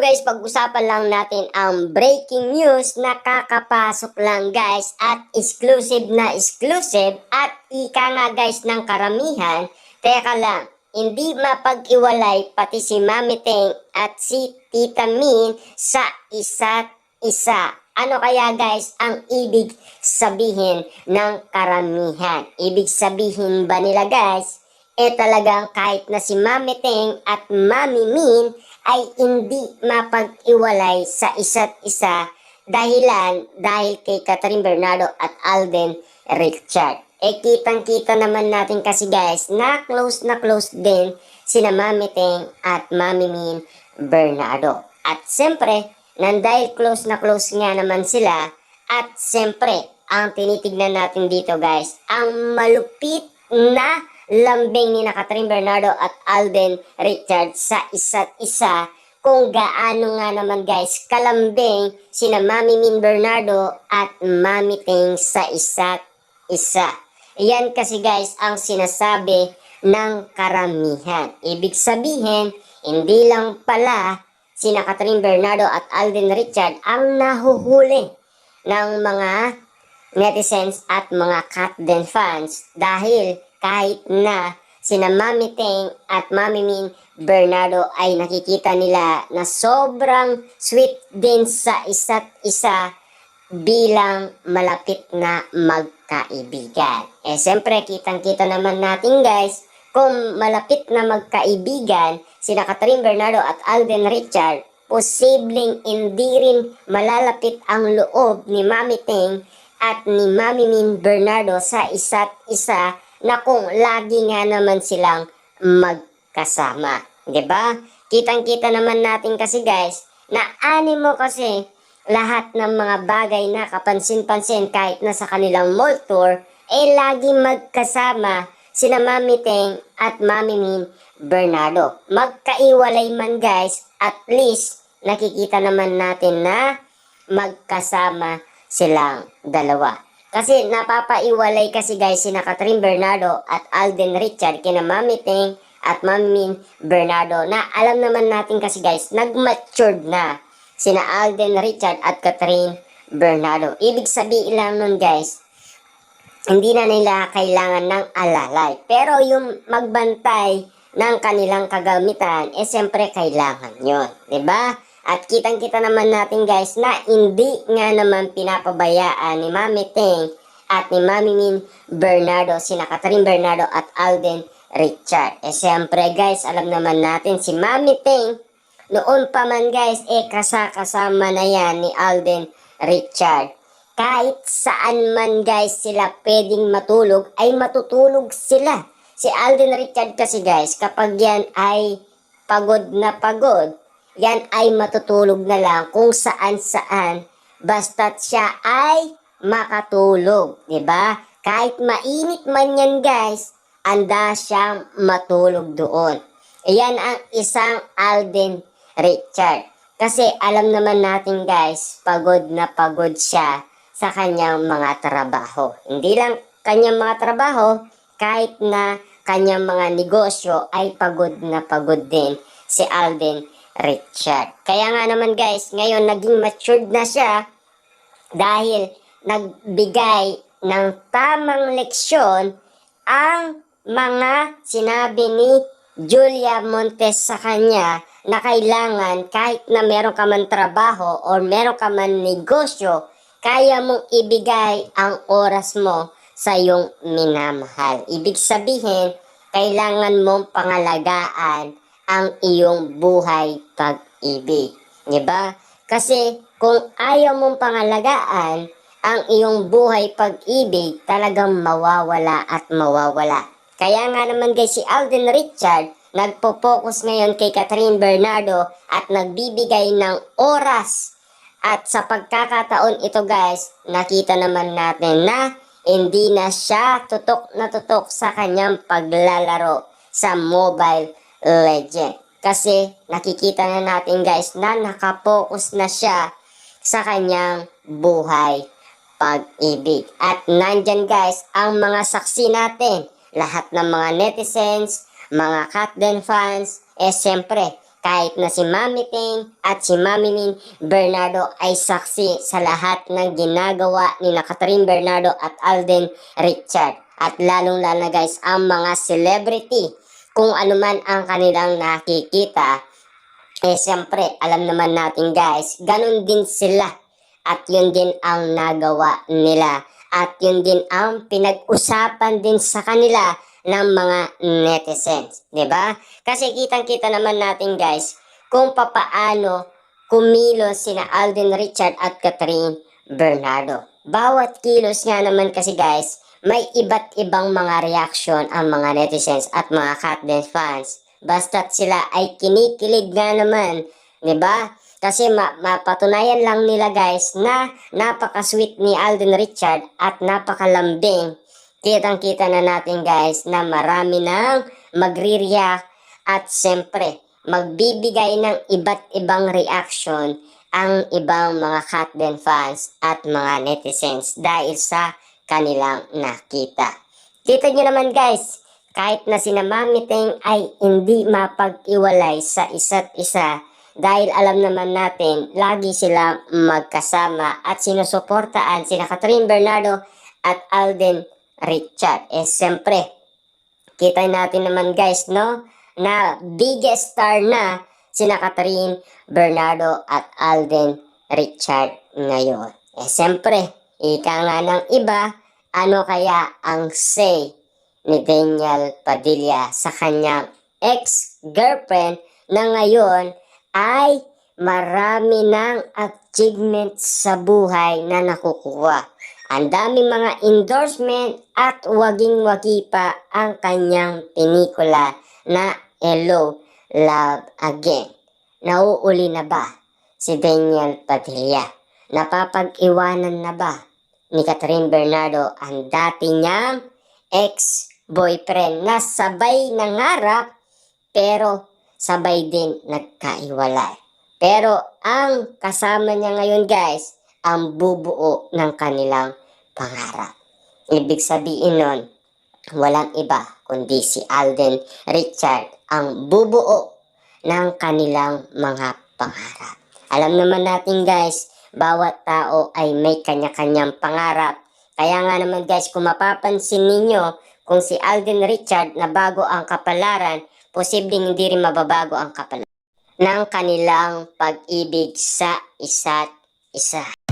guys, pag-usapan lang natin ang breaking news na kakapasok lang guys at exclusive na exclusive at ika nga guys ng karamihan. Teka lang, hindi mapag-iwalay pati si Mami Teng at si Tita Min sa isa't isa. Ano kaya guys ang ibig sabihin ng karamihan? Ibig sabihin ba nila guys, talagang kahit na si Mami Teng at Mami Min ay hindi mapag-iwalay sa isa't isa dahil kay Catherine Bernardo at Alden Richard. Kitang-kita naman natin kasi guys na close din sina Mami Teng at Mami Min Bernardo. At siyempre, dahil close nga naman sila, at siyempre, ang tinitignan natin dito guys, ang malupit na lambing ni Catherine Bernardo at Alden Richard sa isa't isa, kung gaano nga naman guys kalambing sina Mami Min Bernardo at Mami Teng sa isa't isa. Yan kasi guys ang sinasabi ng karamihan. Ibig sabihin, hindi lang pala sina Catherine Bernardo at Alden Richard ang nahuhuli ng mga netizens at mga Katden fans, dahil kahit na sina Mami Teng at Mami Min Bernardo ay nakikita nila na sobrang sweet din sa isa't isa bilang malapit na magkaibigan. Siyempre, kitang-kita naman natin guys, kung malapit na magkaibigan sina Catherine Bernardo at Alden Richard, posibleng hindi rin malalapit ang loob ni Mami Teng at ni Mami Min Bernardo sa isa't isa na kung lagi nga naman silang magkasama. 'Di ba? Kitang-kita naman natin kasi guys na animo kasi lahat ng mga bagay na kapansin-pansin kahit na sa kanilang mall tour lagi magkasama sina Mami Teng at Mami Min Bernardo. Magkaiwalay man guys, at least nakikita naman natin na magkasama silang dalawa. Kasi napapaiwalay kasi guys sina Catherine Bernardo at Alden Richard kina Mami Teng at Mami Min Bernardo, na alam naman natin kasi guys nag-matured na sina Alden Richard at Catherine Bernardo. Ibig sabihin lang nun guys, hindi na nila kailangan ng alalay. Pero yung magbantay ng kanilang kagamitan, siyempre kailangan yun. 'Di ba? At kitang-kita naman natin guys na hindi nga naman pinapabayaan ni Mami Teng at ni Mami Min Bernardo sina Catherine Bernardo at Alden Richard. Siyempre guys, alam naman natin si Mami Teng noon pa man guys, kasama na yan ni Alden Richard. Kahit saan man guys sila pwedeng matulog, ay matutulog sila. Si Alden Richard kasi guys, kapag yan ay pagod na pagod, yan ay matutulog na lang kung saan-saan basta't siya ay makatulog, 'di ba? Kahit mainit man yan guys, anda siyang matulog doon. Yan ang isang Alden Richard. Kasi alam naman natin guys, pagod na pagod siya sa kanyang mga trabaho. Hindi lang kanyang mga trabaho, kahit na kanyang mga negosyo ay pagod na pagod din si Alden Richard. Kaya nga naman guys, ngayon naging matured na siya dahil nagbigay ng tamang leksyon ang mga sinabi ni Julia Montes sa kanya, na kailangan kahit na meron ka man trabaho o meron ka man negosyo, kaya mong ibigay ang oras mo sa iyong minamahal. Ibig sabihin, kailangan mong pangalagaan ang iyong buhay pag-ibig. Diba? Kasi kung ayaw mong pangalagaan ang iyong buhay pag-ibig, talagang mawawala at mawawala. Kaya nga naman guys, si Alden Richard nagpo-focus ngayon kay Catherine Bernardo at nagbibigay ng oras. At sa pagkakataon ito guys, nakita naman natin na hindi na siya tutok na tutok sa kanyang paglalaro sa Mobile Legend. Kasi nakikita na natin guys na nakapokus na siya sa kanyang buhay pag-ibig. At nandyan guys ang mga saksi natin, lahat ng mga netizens, mga Katden fans, siyempre Kahit na si Mami Ting at si Mami Min Bernardo ay saksi sa lahat ng ginagawa ni Catherine Bernardo at Alden Richard. At lalong-lalo na guys, ang mga celebrity, kung ano man ang kanilang nakikita, siyempre, alam naman natin guys, ganun din sila. At yun din ang nagawa nila. At yun din ang pinag-usapan din sa kanila ng mga netizens. 'Di ba? Kasi kitang-kita naman natin guys, kung papaano kumilos sina Alden Richard at Catherine Bernardo. Bawat kilos nga naman kasi guys, may iba't ibang mga reaction ang mga netizens at mga Katden fans. Basta't sila ay kinikilig nga naman, 'di ba? Kasi mapatunayan lang nila guys na napaka-sweet ni Alden Richard at napakalambing. Kitang-kita na natin guys na marami nang magre-react at siyempre magbibigay ng iba't ibang reaction ang ibang mga Katden fans at mga netizens dahil sa kanilang nakita. Kita nyo naman guys, kahit na sina Mami Ting ay hindi mapag-iwalay sa isa't isa dahil alam naman natin lagi silang magkasama at sinusuportaan sina Catherine Bernardo at Alden Richard. Siyempre, kita natin naman guys, no, na biggest star na sina Catherine Bernardo at Alden Richard ngayon. Siyempre, ika nga ng iba, ano kaya ang say ni Daniel Padilla sa kanyang ex-girlfriend na ngayon ay marami ng achievements sa buhay na nakukuha. Ang daming mga endorsement at waging-wagi pa ang kanyang pelikula na Hello, Love Again. Nauuli na ba si Daniel Padilla? Napapag-iwanan na ba ni Catherine Bernardo ang dati niyang ex-boyfriend na sabay nangarap pero sabay din nagkaiwalay? Pero ang kasama niya ngayon guys, ang bubuo ng kanilang pangarap. Ibig sabihin nun, walang iba kundi si Alden Richard ang bubuo ng kanilang mga pangarap. Alam naman natin guys, bawat tao ay may kanya-kanyang pangarap. Kaya nga naman guys, kung mapapansin ninyo, kung si Alden Richard na bago ang kapalaran, posibleng hindi rin mababago ang kapalaran ng kanilang pag-ibig sa isa't isa.